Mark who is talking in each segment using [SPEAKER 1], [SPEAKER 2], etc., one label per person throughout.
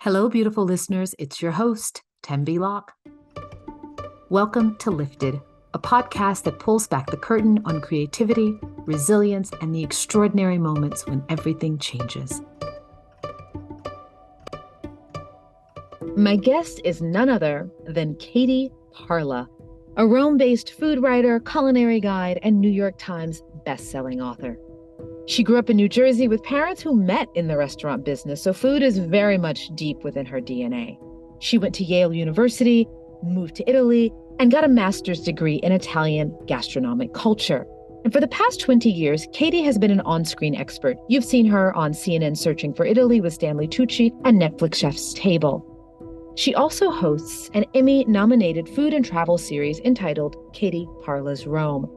[SPEAKER 1] Hello, beautiful listeners. It's your host, Tembi Locke. Welcome to Lifted, a podcast that pulls back the curtain on creativity, resilience, and the extraordinary moments when everything changes. My guest is none other than Katie Parla, a Rome-based food writer, culinary guide, and New York Times bestselling author. She grew up in New Jersey with parents who met in the restaurant business, so food is very much deep within her DNA. She went to Yale University, moved to Italy, and got a master's degree in Italian gastronomic culture. And for the past 20 years, Katie has been an on-screen expert. You've seen her on CNN Searching for Italy with Stanley Tucci and Netflix Chef's Table. She also hosts an Emmy-nominated food and travel series entitled Katie Parla's Rome.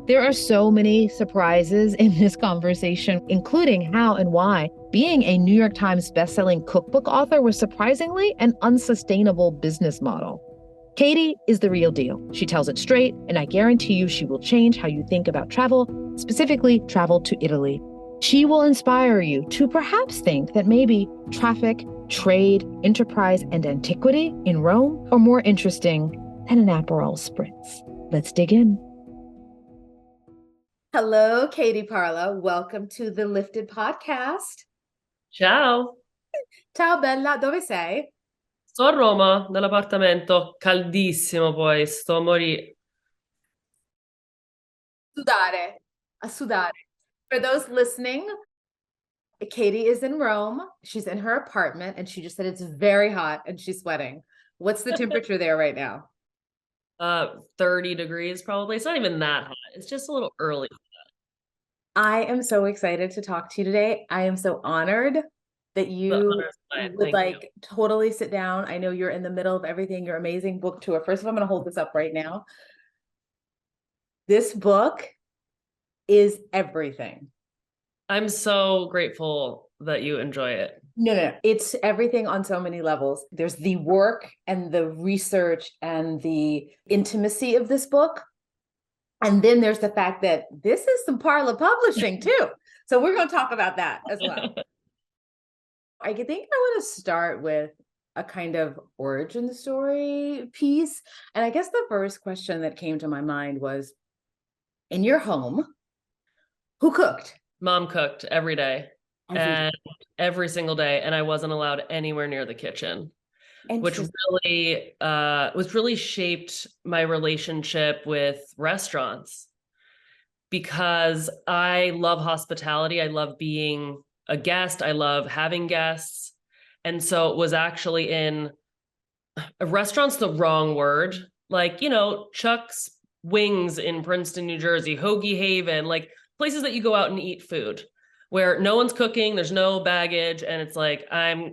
[SPEAKER 1] There are so many surprises in this conversation, including how and why being a New York Times bestselling cookbook author was surprisingly an unsustainable business model. Katie is the real deal. She tells it straight, and I guarantee you she will change how you think about travel, specifically travel to Italy. She will inspire you to perhaps think that maybe traffic, trade, enterprise, and antiquity in Rome are more interesting than an Aperol spritz. Let's dig in. Hello, Katie Parla. Welcome to the Lifted Podcast.
[SPEAKER 2] Ciao.
[SPEAKER 1] Ciao bella, dove sei?
[SPEAKER 2] Sto a Roma, nell'appartamento, caldissimo poi, sto a morire.
[SPEAKER 1] A sudare. For those listening, Katie is in Rome. She's in her apartment and she just said it's very hot and she's sweating. What's the temperature there right now?
[SPEAKER 2] 30 degrees probably. It's not even that hot. It's just a little early.
[SPEAKER 1] I am so excited to talk to you today. I am so honored that you would totally sit down. I know you're in the middle of everything, your amazing book tour. First of all, I'm going to hold this up right now. This book is everything.
[SPEAKER 2] I'm so grateful that you enjoy it.
[SPEAKER 1] No. It's everything on so many levels. There's the work and the research and the intimacy of this book. And then there's the fact that this is some Parla Publishing too. So we're going to talk about that as well. I think I want to start with a kind of origin story piece. And I guess the first question that came to my mind was, in your home, who cooked?
[SPEAKER 2] Mom cooked every day. Every single day. And I wasn't allowed anywhere near the kitchen, which really shaped my relationship with restaurants, because I love hospitality. I love being a guest. I love having guests. And so it was actually in a restaurant's the wrong word. Like, Chuck's Wings in Princeton, New Jersey, Hoagie Haven, like places that you go out and eat food where no one's cooking, there's no baggage. And it's like, I'm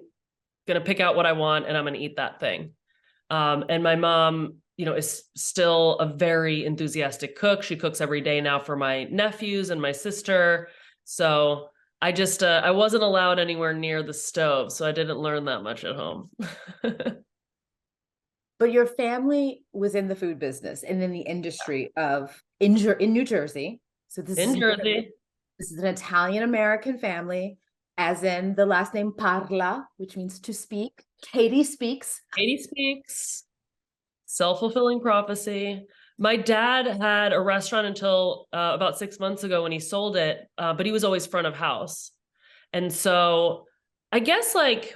[SPEAKER 2] going to pick out what I want and I'm going to eat that thing. And my mom, is still a very enthusiastic cook. She cooks every day now for my nephews and my sister. So I just, I wasn't allowed anywhere near the stove. So I didn't learn that much at home.
[SPEAKER 1] But your family was in the food business and in the industry in New Jersey. So this is an Italian-American family, as in the last name Parla, which means to speak. Katie speaks.
[SPEAKER 2] Self-fulfilling prophecy. My dad had a restaurant until about 6 months ago when he sold it, but he was always front of house. And so I guess like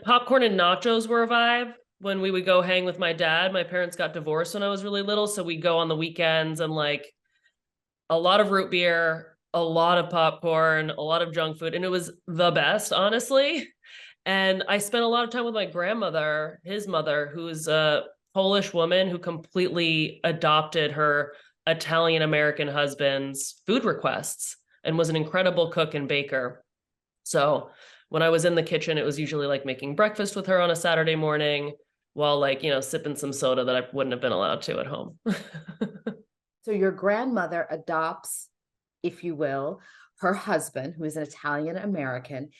[SPEAKER 2] popcorn and nachos were a vibe when we would go hang with my dad. My parents got divorced when I was really little, so we'd go on the weekends and like a lot of root beer, a lot of popcorn, a lot of junk food. And it was the best, honestly. And I spent a lot of time with my grandmother, his mother, who's a Polish woman who completely adopted her Italian-American husband's food requests and was an incredible cook and baker. So when I was in the kitchen, it was usually like making breakfast with her on a Saturday morning while sipping some soda that I wouldn't have been allowed to at home.
[SPEAKER 1] So your grandmother adopts, if you will, her husband, who is an Italian-American,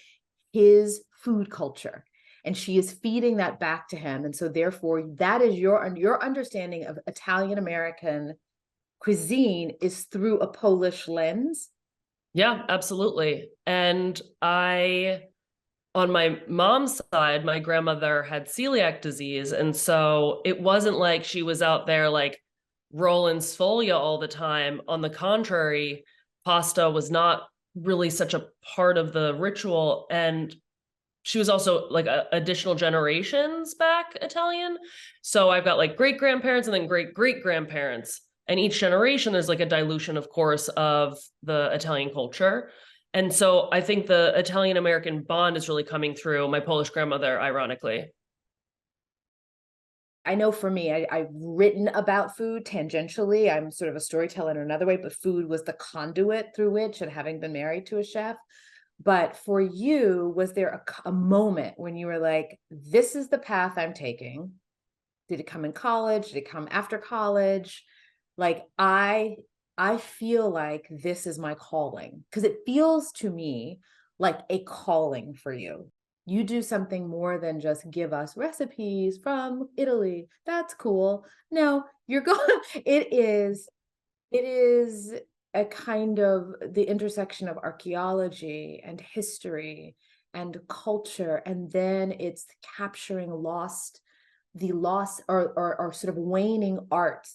[SPEAKER 1] his food culture, and she is feeding that back to him. And so therefore that is your understanding of Italian-American cuisine is through a Polish lens.
[SPEAKER 2] Yeah, absolutely. And I on my mom's side, my grandmother had celiac disease. And so it wasn't like she was out there like rolling sfolia all the time. On the contrary, pasta was not really such a part of the ritual. And she was also like additional generations back Italian. So I've got like great grandparents and then great great grandparents. And each generation, there's like a dilution, of course, of the Italian culture. And so I think the Italian American bond is really coming through my Polish grandmother, ironically.
[SPEAKER 3] I know for me, I've written about food tangentially. I'm sort of a storyteller in another way, but food was the conduit through which, and having been married to a chef. But for you, was there a moment when you were like, this is the path I'm taking? Did it come in college? Did it come after college? Like, I feel like this is my calling, because it feels to me like a calling for you. You do something more than just give us recipes from Italy. That's cool. No, you're going, it is a kind of the intersection of archaeology and history and culture. And then it's capturing the loss or sort of waning art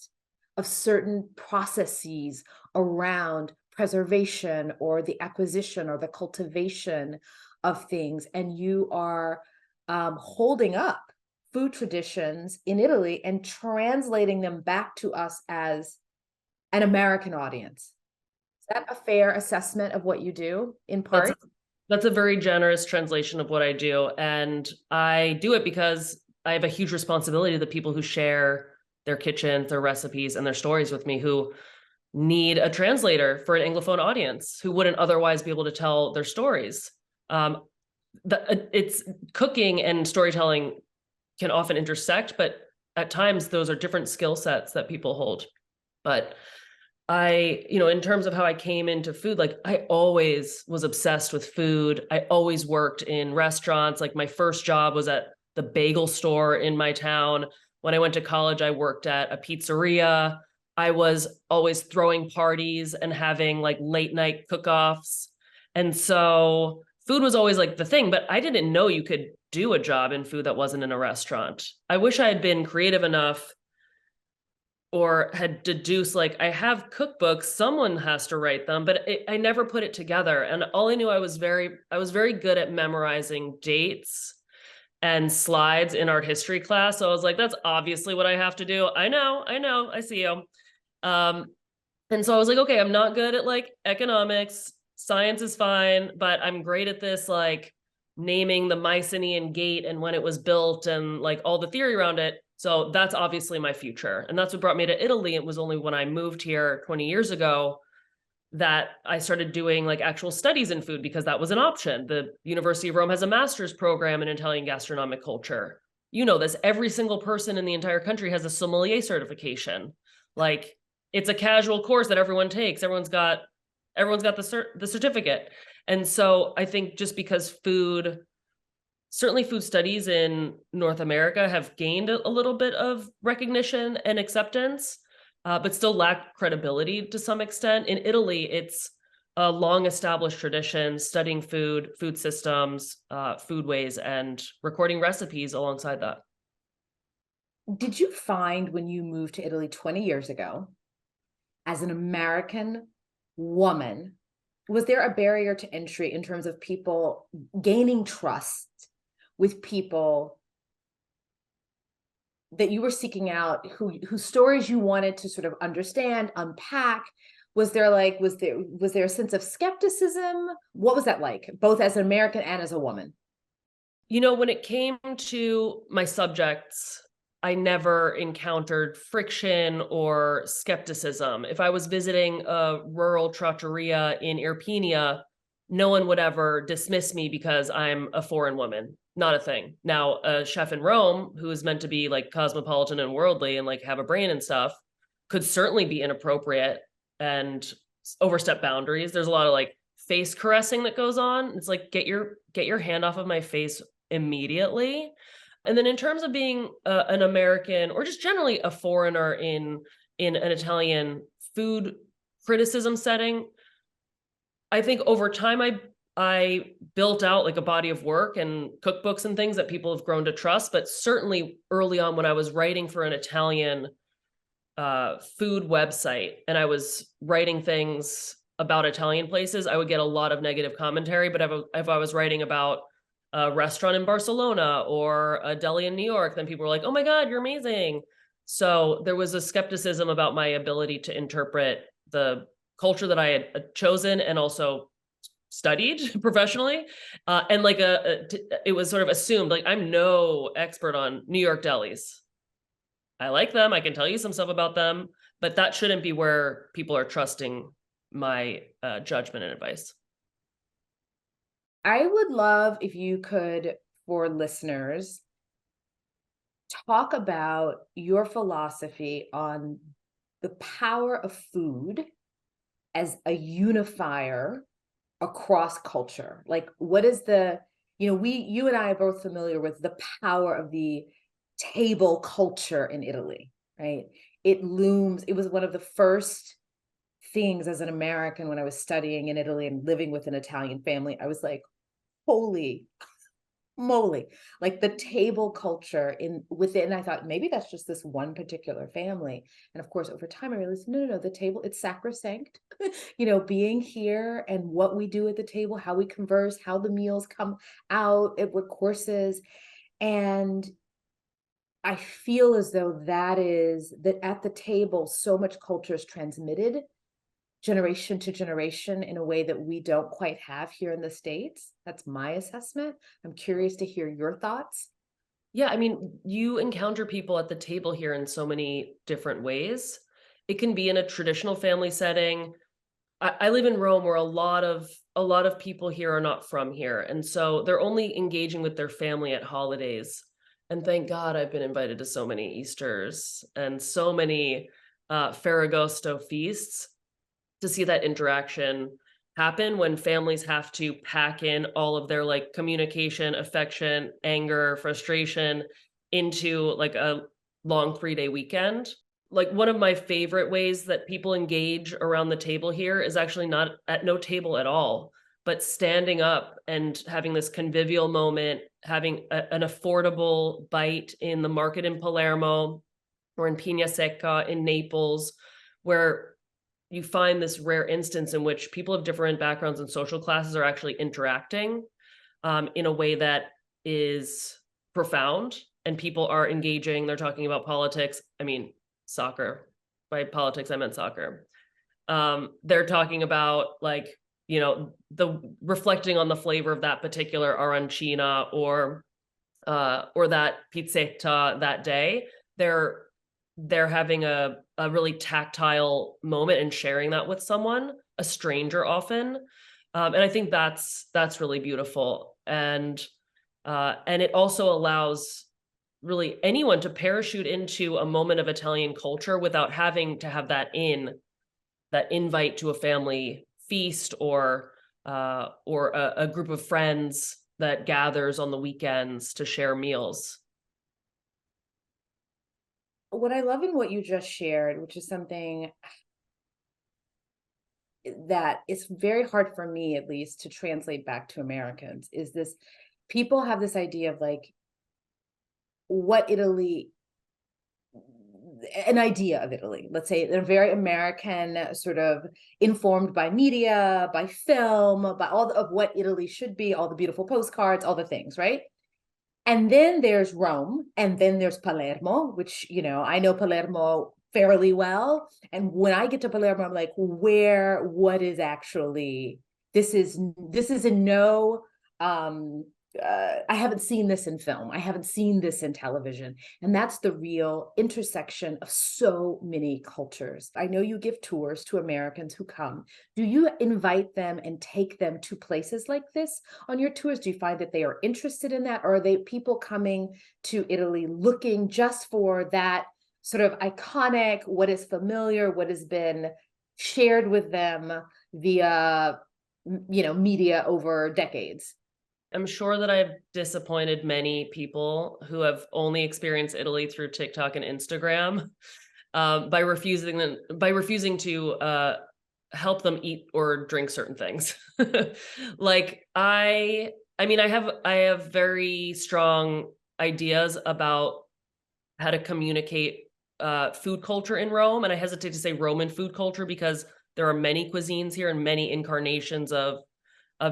[SPEAKER 3] of certain processes around preservation or the acquisition or the cultivation of things. And you are holding up food traditions in Italy and translating them back to us as an American audience. Is that a fair assessment of what you do in part?
[SPEAKER 2] That's a very generous translation of what I do. And I do it because I have a huge responsibility to the people who share their kitchens, their recipes, and their stories with me, who need a translator for an Anglophone audience who wouldn't otherwise be able to tell their stories. It's cooking and storytelling can often intersect, but at times those are different skill sets that people hold. But in terms of how I came into food, like I always was obsessed with food. I always worked in restaurants. Like my first job was at the bagel store in my town. When I went to college, I worked at a pizzeria. I was always throwing parties and having like late night cook-offs. And so food was always like the thing, but I didn't know you could do a job in food that wasn't in a restaurant. I wish I had been creative enough or had deduced, like, I have cookbooks, someone has to write them, but I never put it together. And all I knew, I was very good at memorizing dates and slides in art history class. So I was like, that's obviously what I have to do. I know, I see you. And so I was like, okay, I'm not good at like economics, science is fine, but I'm great at this, like naming the Mycenaean gate and when it was built and like all the theory around it. So that's obviously my future. And that's what brought me to Italy. It was only when I moved here 20 years ago that I started doing like actual studies in food, because that was an option. The University of Rome has a master's program in Italian gastronomic culture. You know this, every single person in the entire country has a sommelier certification. Like it's a casual course that everyone takes. Everyone's got the certificate. And so I think just because certainly food studies in North America have gained a little bit of recognition and acceptance, but still lack credibility to some extent. In Italy, it's a long established tradition, studying food systems, food ways, and recording recipes alongside that.
[SPEAKER 3] Did you find when you moved to Italy 20 years ago, as an American woman, was there a barrier to entry in terms of people gaining trust with people that you were seeking out, whose stories you wanted to sort of understand, unpack? Was there a sense of skepticism? What was that like, both as an American and as a woman?
[SPEAKER 2] When it came to my subjects, I never encountered friction or skepticism. If I was visiting a rural trattoria in Irpinia, no one would ever dismiss me because I'm a foreign woman. Not a thing. Now, a chef in Rome who is meant to be like cosmopolitan and worldly and like have a brain and stuff could certainly be inappropriate and overstep boundaries. There's a lot of like face caressing that goes on. It's like, get your hand off of my face immediately. And then in terms of being an American or just generally a foreigner in an Italian food criticism setting, I think over time I built out like a body of work and cookbooks and things that people have grown to trust. But certainly early on when I was writing for an Italian food website and I was writing things about Italian places, I would get a lot of negative commentary. But if I was writing about a restaurant in Barcelona or a deli in New York, then people were like, oh my God, you're amazing. So there was a skepticism about my ability to interpret the culture that I had chosen and also studied professionally. And like it was sort of assumed, like, I'm no expert on New York delis. I like them. I can tell you some stuff about them, but that shouldn't be where people are trusting my judgment and advice.
[SPEAKER 3] I would love if you could, for listeners, talk about your philosophy on the power of food as a unifier across culture. Like, what is you and I are both familiar with the power of the table culture in Italy, right? It was one of the first things as an American when I was studying in Italy and living with an Italian family. I was like, holy moly, like the table culture within, I thought maybe that's just this one particular family. And of course, over time, I realized, no, the table, it's sacrosanct, being here and what we do at the table, how we converse, how the meals come out, what courses. And I feel as though that at the table, so much culture is transmitted generation to generation in a way that we don't quite have here in the States. That's my assessment. I'm curious to hear your thoughts.
[SPEAKER 2] Yeah, I mean, you encounter people at the table here in so many different ways. It can be in a traditional family setting. I live in Rome, where a lot of people here are not from here, and so they're only engaging with their family at holidays. And thank God I've been invited to so many Easters and so many Ferragosto feasts to see that interaction happen when families have to pack in all of their like communication, affection, anger, frustration into like a long 3-day weekend. Like, one of my favorite ways that people engage around the table here is actually not at no table at all, but standing up and having this convivial moment, having an affordable bite in the market in Palermo or in Pigna Secca in Naples, where you find this rare instance in which people of different backgrounds and social classes are actually interacting in a way that is profound, and people are engaging. They're talking about politics. I mean, soccer. By politics, I meant soccer. They're talking about the reflecting on the flavor of that particular arancina or that pizzetta that day. They're having a really tactile moment and sharing that with someone, a stranger often. And I think that's really beautiful. And it also allows really anyone to parachute into a moment of Italian culture without having to have that invite to a family feast or a group of friends that gathers on the weekends to share meals.
[SPEAKER 3] What I love in what you just shared, which is something that is very hard for me, at least, to translate back to Americans, is this: people have this idea of like what Italy, an idea of Italy, let's say they're very American, sort of informed by media, by film, by all of what Italy should be, all the beautiful postcards, all the things, right? And then there's Rome, and then there's Palermo, which, I know Palermo fairly well. And when I get to Palermo, I'm like, what is actually, this is in no, I haven't seen this in film. I haven't seen this in television. And that's the real intersection of so many cultures. I know you give tours to Americans who come. Do you invite them and take them to places like this on your tours? Do you find that they are interested in that? Or are they people coming to Italy looking just for that sort of iconic, what is familiar, what has been shared with them via, media over decades?
[SPEAKER 2] I'm sure that I've disappointed many people who have only experienced Italy through TikTok and Instagram by refusing to help them eat or drink certain things. Like I mean, I have very strong ideas about how to communicate food culture in Rome. And I hesitate to say Roman food culture because there are many cuisines here and many incarnations of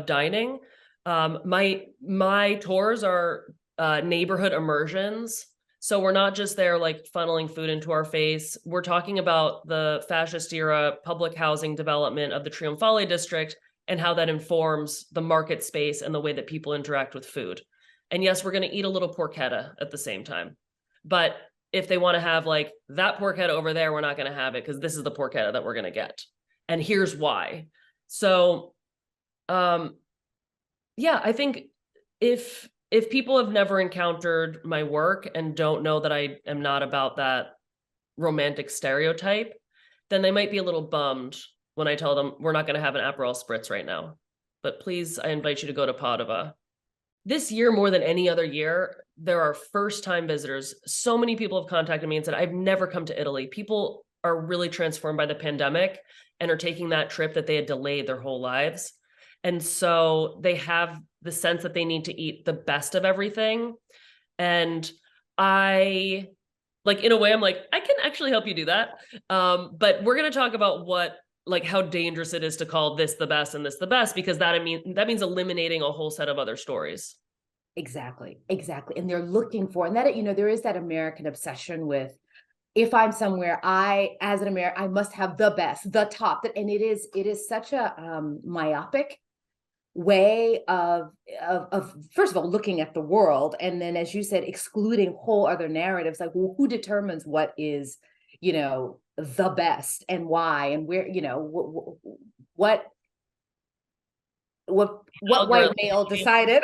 [SPEAKER 2] dining. My tours are neighborhood immersions. So we're not just there like funneling food into our face. We're talking about the fascist era public housing development of the Trionfale district and how that informs the market space and the way that people interact with food. And yes, we're going to eat a little porchetta at the same time. But if they want to have like that porchetta over there, we're not going to have it because this is the porchetta that we're going to get. And here's why. So, yeah, I think if people have never encountered my work and don't know that I am not about that romantic stereotype, then they might be a little bummed when I tell them we're not going to have an Aperol Spritz right now. But please, I invite you to go to Padova. This year, more than any other year, there are first-time visitors. So many people have contacted me and said, I've never come to Italy. People are really transformed by the pandemic and are taking that trip that they had delayed their whole lives. And so they have the sense that they need to eat the best of everything. And I, like, in a way, I'm like, I can actually help you do that. But we're going to talk about how dangerous it is to call this the best and this the best, because that means eliminating a whole set of other stories.
[SPEAKER 3] Exactly. And they're looking for, and that, there is that American obsession with, if I'm somewhere, as an American, I must have the best, the top. And it is such a myopic way of first of all looking at the world, and then, as you said, excluding whole other narratives. Like, well, who determines what is the best and why, and where, what white male decided.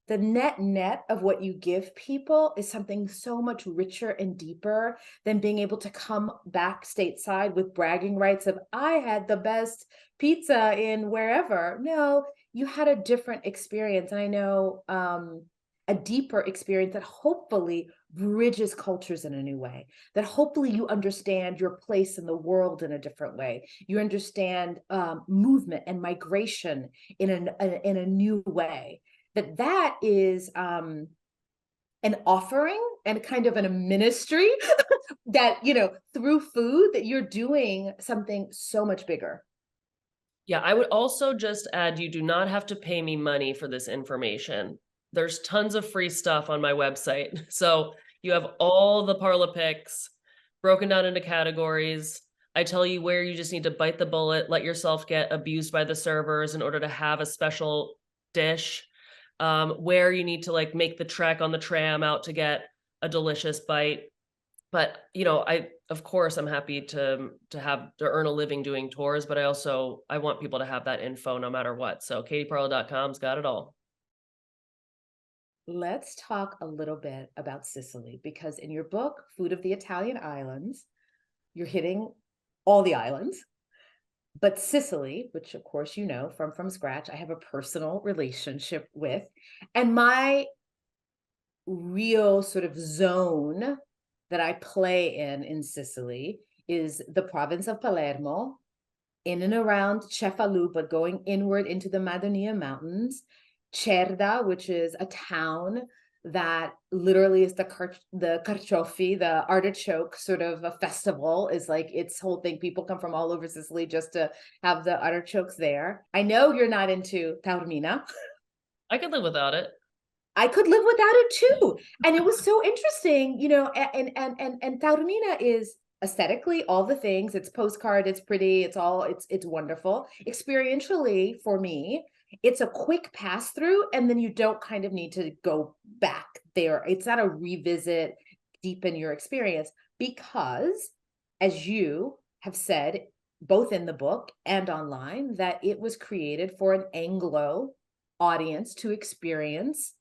[SPEAKER 3] The net of what you give people is something so much richer and deeper than being able to come back stateside with bragging rights of, I had the best pizza in wherever. No, you had a different experience. And I know a deeper experience that hopefully bridges cultures in a new way, that hopefully you understand your place in the world in a different way. You understand movement and migration in a new way. That is an offering and kind of a ministry that, through food, that you're doing something so much bigger.
[SPEAKER 2] Yeah, I would also just add, you do not have to pay me money for this information. There's tons of free stuff on my website. So you have all the Parla picks broken down into categories. I tell you where you just need to bite the bullet, let yourself get abused by the servers in order to have a special dish. Where you need to make the trek on the tram out to get a delicious bite. But, of course, I'm happy to earn a living doing tours, but I want people to have that info no matter what. So katieparla.com's got it all.
[SPEAKER 3] Let's talk a little bit about Sicily, because in your book, Food of the Italian Islands, you're hitting all the islands. But Sicily, which of course from scratch, I have a personal relationship with. And my real sort of zone that I play in Sicily is the province of Palermo, in and around Cefalù, but going inward into the Madonia Mountains. Cerda, which is a town that literally is the carciofi, the artichoke sort of a festival, is like its whole thing. People come from all over Sicily just to have the artichokes there. I know you're not into Taormina.
[SPEAKER 2] I could live without it.
[SPEAKER 3] I could live without it too. And it was so interesting, and Taormina is aesthetically all the things. It's postcard, it's pretty, it's wonderful. Experientially, for me, it's a quick pass through, and then you don't kind of need to go back there. It's not a revisit, deepen your experience, because, as you have said, both in the book and online, that it was created for an Anglo audience to experience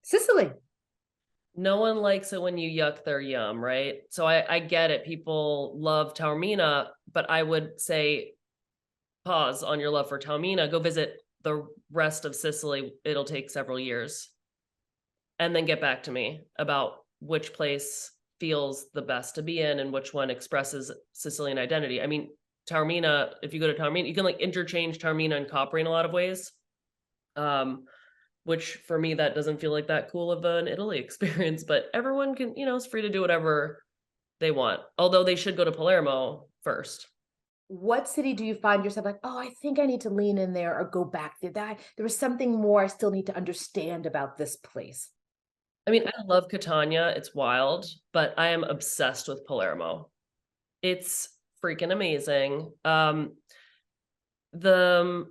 [SPEAKER 3] Sicily.
[SPEAKER 2] No one likes it when you yuck their yum, right? So I get it. People love Taormina, but I would say pause on your love for Taormina. Go visit the rest of Sicily. It'll take several years. And then get back to me about which place feels the best to be in and which one expresses Sicilian identity. I mean, Taormina, if you go to Taormina, you can like interchange Taormina and Capri in a lot of ways. Which for me, that doesn't feel like that cool of an Italy experience, but everyone can, is free to do whatever they want. Although they should go to Palermo first.
[SPEAKER 3] What city do you find yourself like, oh, I think I need to lean in there or go back there? There was something more I still need to understand about this place.
[SPEAKER 2] I mean, I love Catania. It's wild, but I am obsessed with Palermo. It's freaking amazing. Like the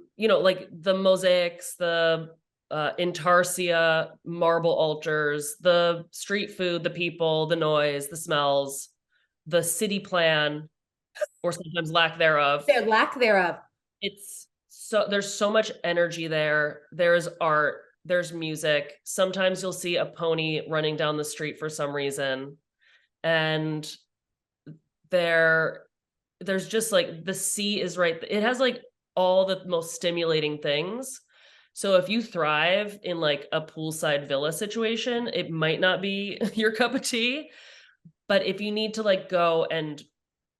[SPEAKER 2] mosaics, the intarsia marble altars, the street food, the people, the noise, the smells, the city plan, or sometimes lack thereof.
[SPEAKER 3] Their lack thereof.
[SPEAKER 2] There's so much energy there. There's art, there's music. Sometimes you'll see a pony running down the street for some reason. And there's just like, the sea is right. It has like all the most stimulating things. So if you thrive in like a poolside villa situation, it might not be your cup of tea. But if you need to like go and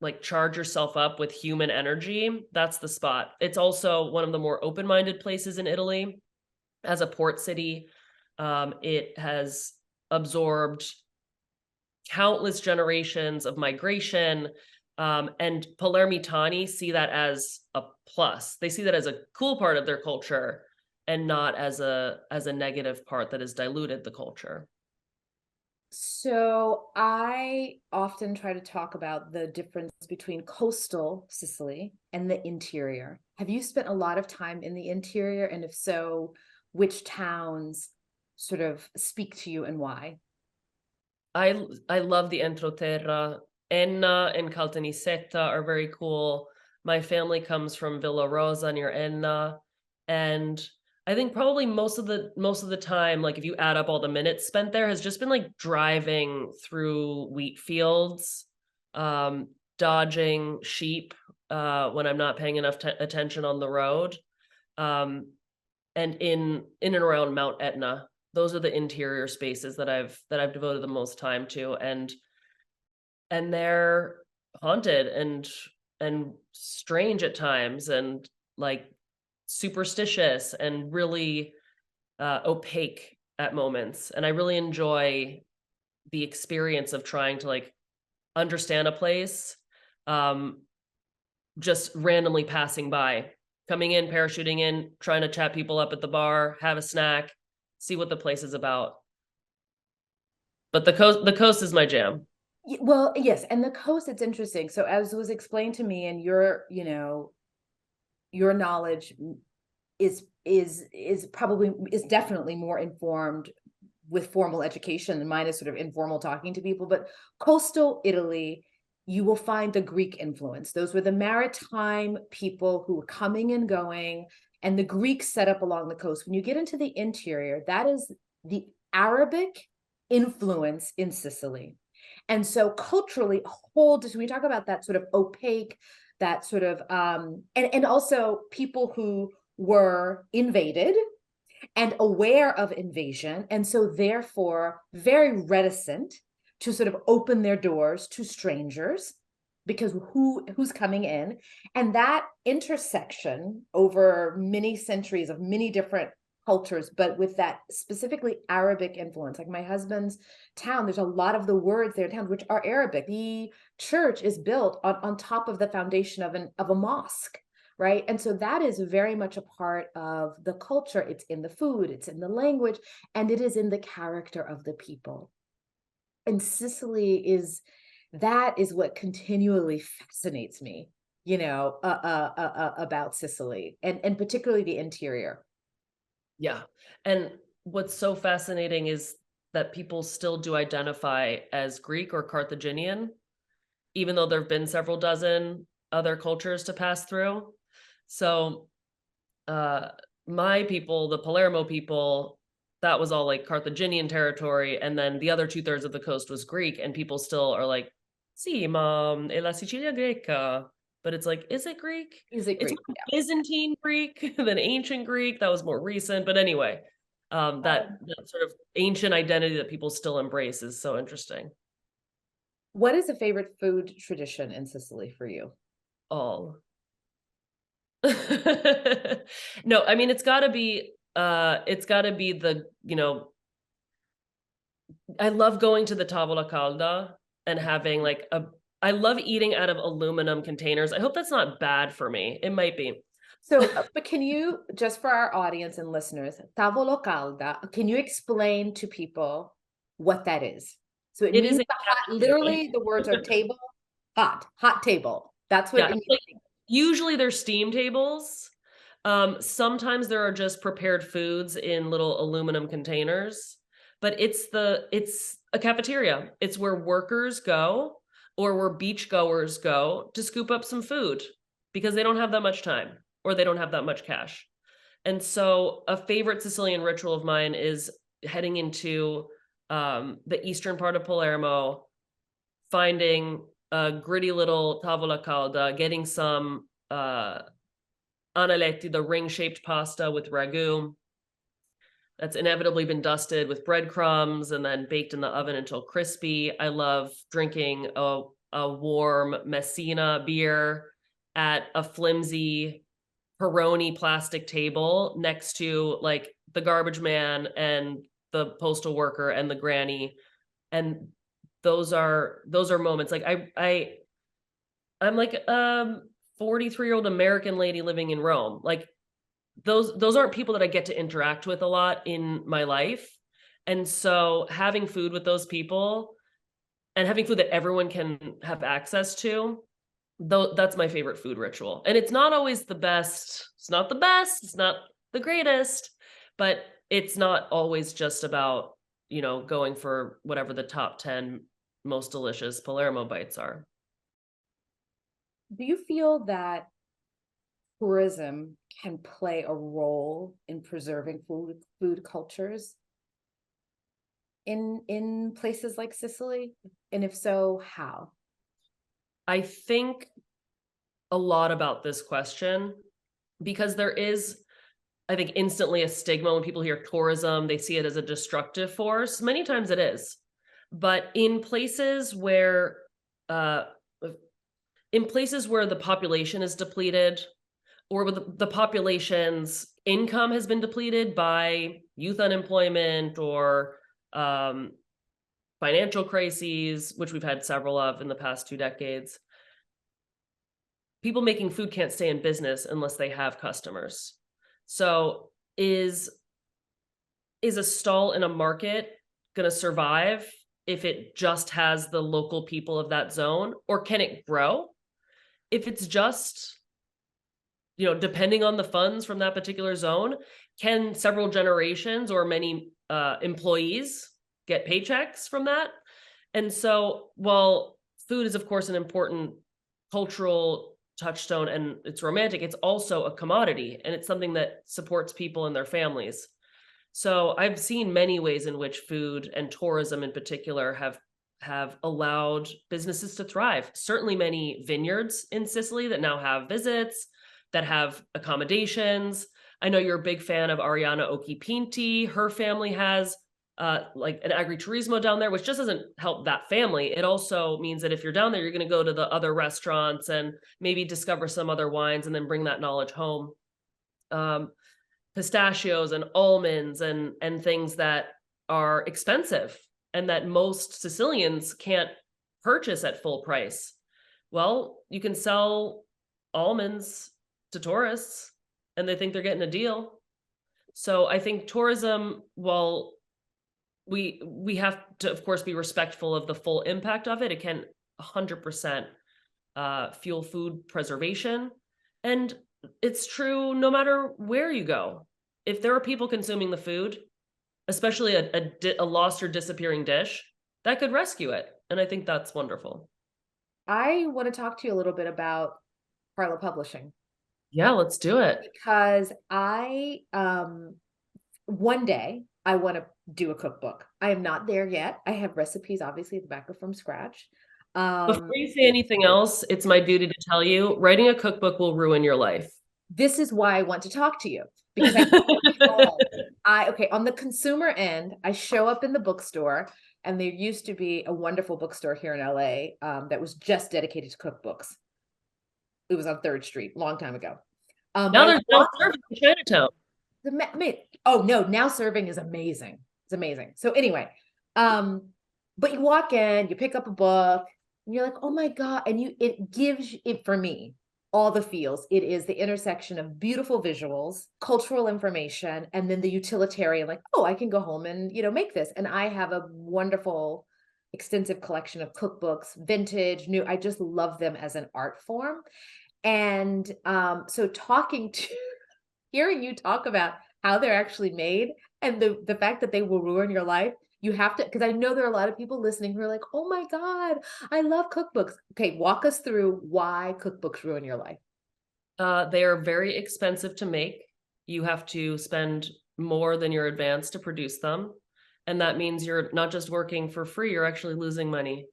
[SPEAKER 2] like charge yourself up with human energy, that's the spot. It's also one of the more open-minded places in Italy. As a port city, it has absorbed countless generations of migration, and Palermitani see that as a plus. They see that as a cool part of their culture and not as a negative part that has diluted the culture.
[SPEAKER 3] So I often try to talk about the difference between coastal Sicily and the interior. Have you spent a lot of time in the interior? And if so, which towns sort of speak to you and why?
[SPEAKER 2] I love the Entroterra. Enna and Caltanissetta are very cool. My family comes from Villa Rosa near Enna, and I think probably most of the time, like if you add up all the minutes spent there, has just been like driving through wheat fields, dodging sheep when I'm not paying enough attention on the road, and in and around Mount Etna. Those are the interior spaces that I've devoted the most time to, and they're haunted and strange at times, and like superstitious and really opaque at moments. And I really enjoy the experience of trying to like understand a place, just randomly passing by, coming in, parachuting in, trying to chat people up at the bar, have a snack, see what the place is about. But the coast is my jam.
[SPEAKER 3] Well, yes, and the coast, it's interesting. So as was explained to me, and your knowledge is definitely more informed with formal education, and mine is sort of informal talking to people. But coastal Italy, you will find the Greek influence. Those were the maritime people who were coming and going, and the Greeks set up along the coast. When you get into the interior, that is the Arabic influence in Sicily. And so culturally, when we talk about that sort of opaque, that sort of, and also people who were invaded and aware of invasion, and so therefore very reticent to sort of open their doors to strangers, because who's coming in? And that intersection over many centuries of many different cultures, but with that specifically Arabic influence. Like my husband's town, there's a lot of the words there in town which are Arabic. The church is built on top of the foundation of a mosque, right? And so that is very much a part of the culture. It's in the food, it's in the language, and it is in the character of the people. And Sicily is what continually fascinates me, about Sicily, and particularly the interior.
[SPEAKER 2] Yeah. And what's so fascinating is that people still do identify as Greek or Carthaginian, even though there have been several dozen other cultures to pass through. So my people, the Palermo people, that was all like Carthaginian territory. And then the other 2/3 of the coast was Greek, and people still are like, sì, ma è la Sicilia greca. But it's like, is it Greek?
[SPEAKER 3] Is it Greek?
[SPEAKER 2] It's more Byzantine Greek than ancient Greek. That was more recent. But anyway, that sort of ancient identity that people still embrace is so interesting.
[SPEAKER 3] What is a favorite food tradition in Sicily for you?
[SPEAKER 2] All. No, I mean, it's gotta be the, I love going to the tavola calda and having like I love eating out of aluminum containers. I hope that's not bad for me. It might be.
[SPEAKER 3] So, but can you, just for our audience and listeners, tavolo calda, can you explain to people what that is? So it means the hot, literally the words are table, hot table. That's what it means.
[SPEAKER 2] Like, usually they're steam tables. Sometimes there are just prepared foods in little aluminum containers, but it's a cafeteria. It's where workers go or where beachgoers go to scoop up some food because they don't have that much time or they don't have that much cash. And so a favorite Sicilian ritual of mine is heading into the eastern part of Palermo, finding a gritty little tavola calda, getting some analetti, the ring-shaped pasta with ragu that's inevitably been dusted with breadcrumbs and then baked in the oven until crispy. I love drinking a warm Messina beer at a flimsy Peroni plastic table next to like the garbage man and the postal worker and the granny. And those are moments. Like I'm like 43-year-old American lady living in Rome. Like those aren't people that I get to interact with a lot in my life. And so having food with those people and having food that everyone can have access to, that's my favorite food ritual. And it's not always the best. It's not the best. It's not the greatest, but it's not always just about, going for whatever the top 10 most delicious Palermo bites are.
[SPEAKER 3] Do you feel that tourism can play a role in preserving food cultures in places like Sicily? And if so, how?
[SPEAKER 2] I think a lot about this question because there is, I think, instantly a stigma when people hear tourism. They see it as a destructive force. Many times it is. But in places where the population is depleted or the population's income has been depleted by youth unemployment or financial crises, which we've had several of in the past 2 decades, people making food can't stay in business unless they have customers. So is a stall in a market going to survive if it just has the local people of that zone, or can it grow? If it's just, depending on the funds from that particular zone, can several generations or many employees get paychecks from that? And so while food is, of course, an important cultural touchstone and it's romantic, it's also a commodity and it's something that supports people and their families. So I've seen many ways in which food and tourism in particular have allowed businesses to thrive. Certainly many vineyards in Sicily that now have visits, that have accommodations. I know you're a big fan of Ariana Occhipinti. Her family has like an agriturismo down there, which just doesn't help that family. It also means that if you're down there, you're going to go to the other restaurants and maybe discover some other wines and then bring that knowledge home. Pistachios and almonds and things that are expensive and that most Sicilians can't purchase at full price. Well, you can sell almonds to tourists and they think they're getting a deal. So I think tourism, while we have to, of course, be respectful of the full impact of it, it can 100% fuel food preservation. And it's true no matter where you go. If there are people consuming the food, especially a lost or disappearing dish, that could rescue it. And I think that's wonderful.
[SPEAKER 3] I want to talk to you a little bit about Parla Publishing.
[SPEAKER 2] Yeah, let's do it.
[SPEAKER 3] Because one day I want to do a cookbook. I am not there yet. I have recipes, obviously, the back from scratch.
[SPEAKER 2] Before you say anything else, it's my duty to tell you, writing a cookbook will ruin your life.
[SPEAKER 3] This is why I want to talk to you. Because on the consumer end, I show up in the bookstore And there used to be a wonderful bookstore here in LA that was just dedicated to cookbooks. It was on 3rd Street, long time ago.
[SPEAKER 2] Now there's no serving in Chinatown.
[SPEAKER 3] Oh no, now serving is amazing. It's amazing. So anyway, but you walk in, you pick up a book, and you're like, oh my God. And it gives it, for me, all the feels. It is the intersection of beautiful visuals, cultural information, and then the utilitarian, like, oh, I can go home and, make this. And I have a wonderful, extensive collection of cookbooks, vintage, new. I just love them as an art form. And so hearing you talk about how they're actually made and the fact that they will ruin your life, you have to, because I know there are a lot of people listening who are like, oh my God, I love cookbooks. Okay, walk us through why cookbooks ruin your life.
[SPEAKER 2] They are very expensive to make. You have to spend more than your advance to produce them. And that means you're not just working for free, you're actually losing money.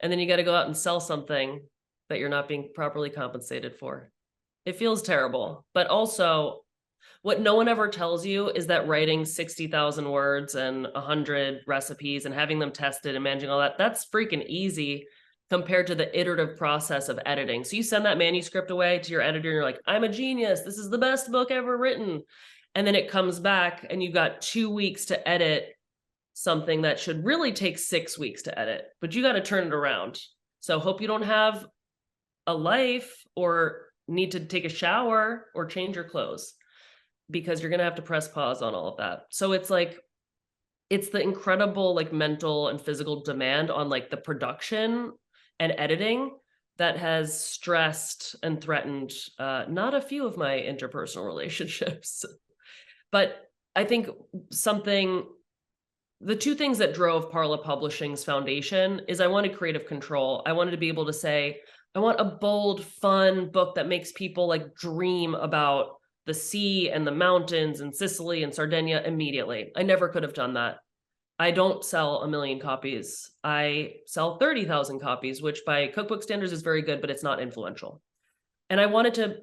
[SPEAKER 2] And then you got to go out and sell something that you're not being properly compensated for. It feels terrible. But also, what no one ever tells you is that writing 60,000 words and 100 recipes and having them tested and managing all that, that's freaking easy compared to the iterative process of editing. So you send that manuscript away to your editor and you're like, I'm a genius. This is the best book ever written. And then it comes back and you've got 2 weeks to edit something that should really take 6 weeks to edit, but you got to turn it around. So hope you don't have a life or need to take a shower or change your clothes, because you're going to have to press pause on all of that. So it's like, it's the incredible like mental and physical demand on like the production and editing that has stressed and threatened not a few of my interpersonal relationships. But I think the two things that drove Parla Publishing's foundation is I wanted creative control. I wanted to be able to say, I want a bold, fun book that makes people like dream about the sea and the mountains and Sicily and Sardinia immediately. I never could have done that. I don't sell 1 million copies. I sell 30,000 copies, which by cookbook standards is very good, but it's not influential. And I wanted to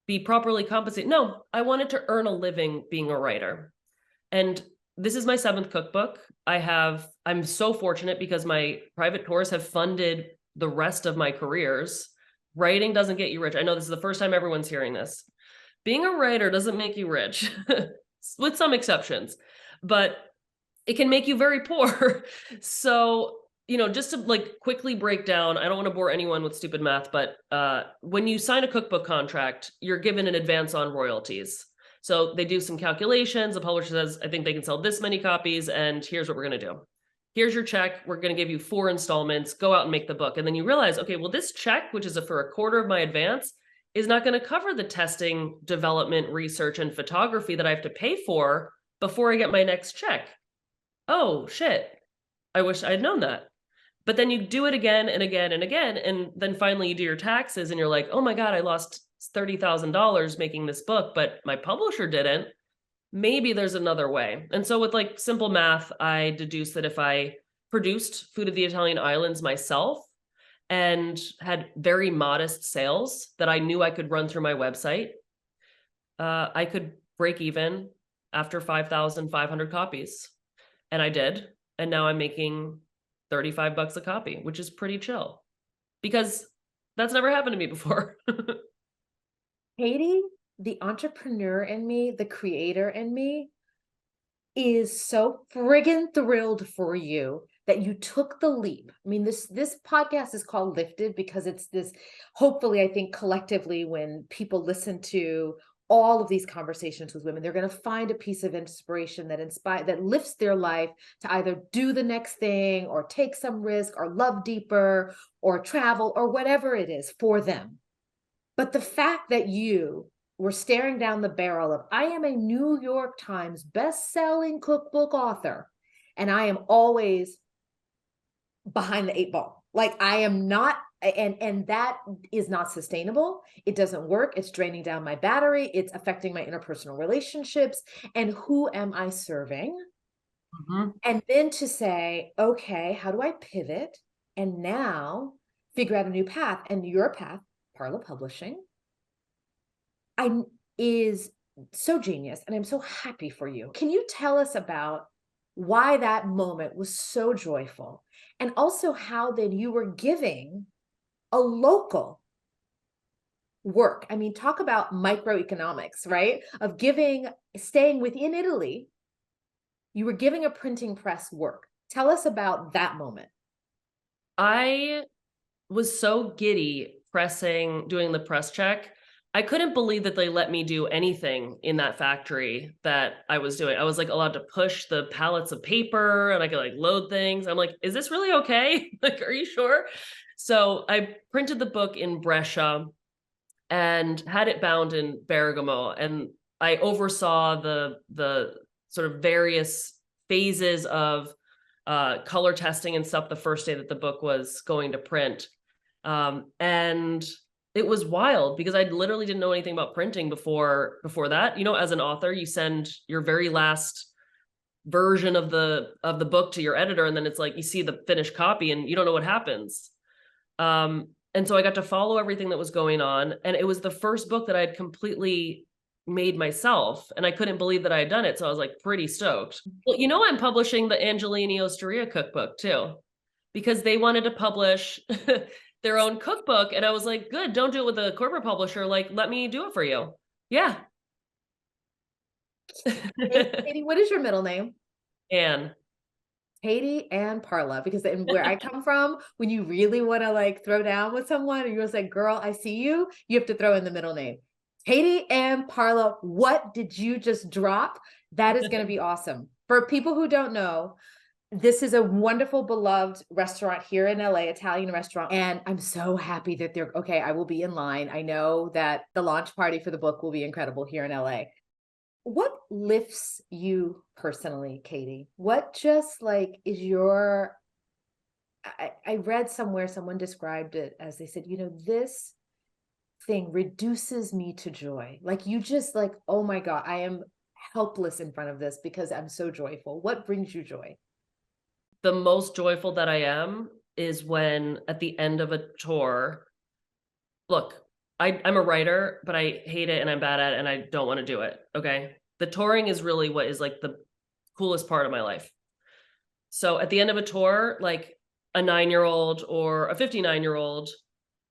[SPEAKER 2] be properly compensated. No, I wanted to earn a living being a writer. And this is my 7th cookbook. I'm so fortunate because my private tours have funded the rest of my careers. Writing doesn't get you rich. I know this is the first time everyone's hearing this. Being a writer doesn't make you rich, with some exceptions, but it can make you very poor. So, just to like quickly break down, I don't want to bore anyone with stupid math, but when you sign a cookbook contract, you're given an advance on royalties. So they do some calculations. The publisher says, I think they can sell this many copies, and here's what we're going to do. Here's your check. We're going to give you 4 installments. Go out and make the book. And then you realize, okay, well, this check, which is for a quarter of my advance, is not going to cover the testing, development, research, and photography that I have to pay for before I get my next check. Oh, shit. I wish I'd known that. But then you do it again and again and again. And then finally you do your taxes and you're like, oh my God, I lost $30,000 making this book, but my publisher didn't. Maybe there's another way. And so with like simple math, I deduced that if I produced Food of the Italian Islands myself and had very modest sales that I knew I could run through my website, I could break even after 5,500 copies. And I did. And now I'm making $35 a copy, which is pretty chill because that's never happened to me before.
[SPEAKER 3] Katie, the entrepreneur in me, the creator in me, is so friggin' thrilled for you that you took the leap. I mean, this podcast is called Lifted because it's this, hopefully, I think collectively, when people listen to all of these conversations with women, they're going to find a piece of inspiration that lifts their life to either do the next thing or take some risk or love deeper or travel or whatever it is for them. But the fact that you were staring down the barrel of, I am a New York Times best-selling cookbook author, and I am always behind the 8 ball. Like I am not, and that is not sustainable. It doesn't work. It's draining down my battery. It's affecting my interpersonal relationships. And who am I serving? Mm-hmm. And then to say, okay, how do I pivot? And now figure out a new path. And your path, Parla Publishing, is so genius. And I'm so happy for you. Can you tell us about why that moment was so joyful, and also how then you were giving a local work. I mean, talk about microeconomics, right? Of giving, staying within Italy, you were giving a printing press work. Tell us about that moment.
[SPEAKER 2] I was so giddy doing the press check. I couldn't believe that they let me do anything in that factory that I was doing. I was like allowed to push the pallets of paper and I could like load things. I'm like, is this really okay? Like, are you sure? So I printed the book in Brescia and had it bound in Bergamo. And I oversaw the sort of various phases of color testing and stuff the first day that the book was going to print. And it was wild because I literally didn't know anything about printing before that. You know, as an author, you send your very last version of the book to your editor, and then it's like you see the finished copy and you don't know what happens. And so I got to follow everything that was going on, and it was the first book that I had completely made myself, and I couldn't believe that I had done it. So I was like pretty stoked. Well, you know, I'm publishing the Angelini Osteria cookbook too, because they wanted to publish their own cookbook. And I was like, good, don't do it with a corporate publisher. Like, let me do it for you. Yeah.
[SPEAKER 3] Katie, what is your middle name?
[SPEAKER 2] Anne.
[SPEAKER 3] Katie and Parla, because in where I come from, when you really want to like throw down with someone and you're like, girl, I see you, you have to throw in the middle name. Katie and Parla, what did you just drop? That is going to be awesome. For people who don't know, this is a wonderful, beloved restaurant here in LA, Italian restaurant. And I'm so happy that they're okay. I will be in line. I know that the launch party for the book will be incredible here in LA. What lifts you personally, Katie? What just like is your, I read somewhere someone described it as, they said, you know, this thing reduces me to joy. Like you just like, oh my God, I am helpless in front of this because I'm so joyful. What brings you joy?
[SPEAKER 2] The most joyful that I am is when at the end of a tour, look, I'm a writer, but I hate it and I'm bad at it and I don't want to do it. Okay. The touring is really what is like the coolest part of my life. So at the end of a tour, like a 9-year-old or a 59-year-old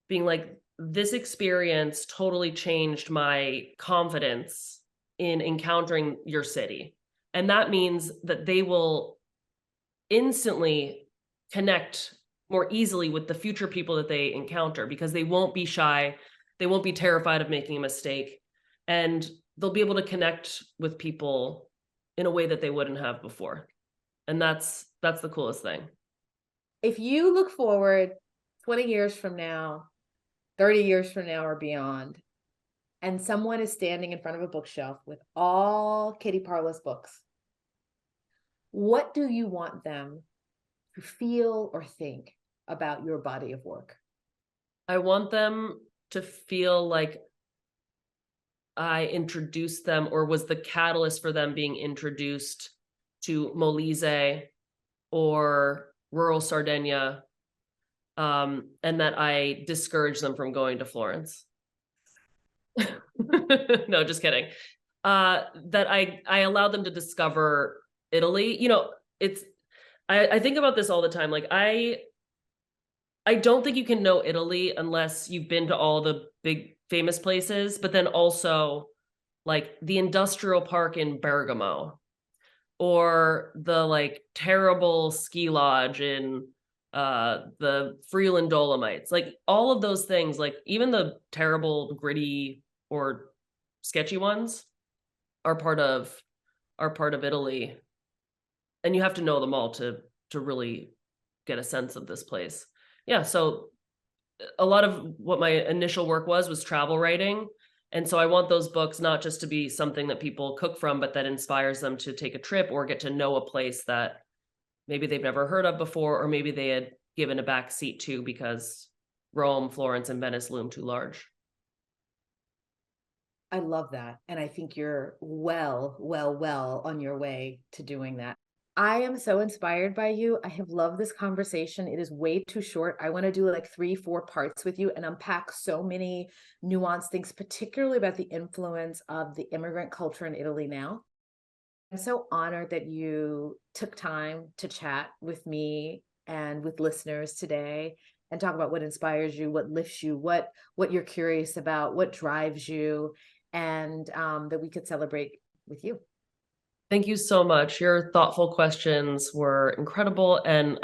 [SPEAKER 2] being like, this experience totally changed my confidence in encountering your city. And that means that they will instantly connect more easily with the future people that they encounter because they won't be shy. They won't be terrified of making a mistake. And they'll be able to connect with people in a way that they wouldn't have before. And that's the coolest thing.
[SPEAKER 3] If you look forward 20 years from now, 30 years from now or beyond, and someone is standing in front of a bookshelf with all Katie Parla's books, what do you want them to feel or think about your body of work?
[SPEAKER 2] I want them to feel like I introduced them or was the catalyst for them being introduced to Molise or rural Sardinia, and that I discouraged them from going to Florence. No, just kidding. That I allowed them to discover Italy. You know, I think about this all the time. Like I don't think you can know Italy unless you've been to all the big famous places, but then also like the industrial park in Bergamo or the like terrible ski lodge in the Freeland Dolomites. Like all of those things, like even the terrible, gritty or sketchy ones are part of Italy. And you have to know them all to really get a sense of this place. Yeah, so a lot of what my initial work was travel writing. And so I want those books not just to be something that people cook from, but that inspires them to take a trip or get to know a place that maybe they've never heard of before, or maybe they had given a back seat to because Rome, Florence, and Venice loom too large.
[SPEAKER 3] I love that. And I think you're well on your way to doing that. I am so inspired by you. I have loved this conversation. It is way too short. I want to do like 3-4 parts with you and unpack so many nuanced things, particularly about the influence of the immigrant culture in Italy now. I'm so honored that you took time to chat with me and with listeners today and talk about what inspires you, what lifts you, what you're curious about, what drives you, and that we could celebrate with you.
[SPEAKER 2] Thank you so much. Your thoughtful questions were incredible, and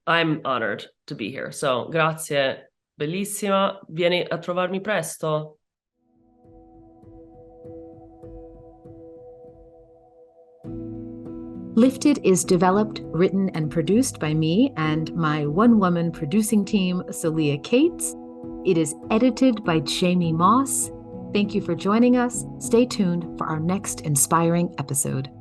[SPEAKER 2] I'm honored to be here. So, grazie. Bellissima. Vieni a trovarmi presto.
[SPEAKER 1] Lifted is developed, written, and produced by me and my one-woman producing team, Celia Cates. It is edited by Jamie Moss. Thank you for joining us. Stay tuned for our next inspiring episode.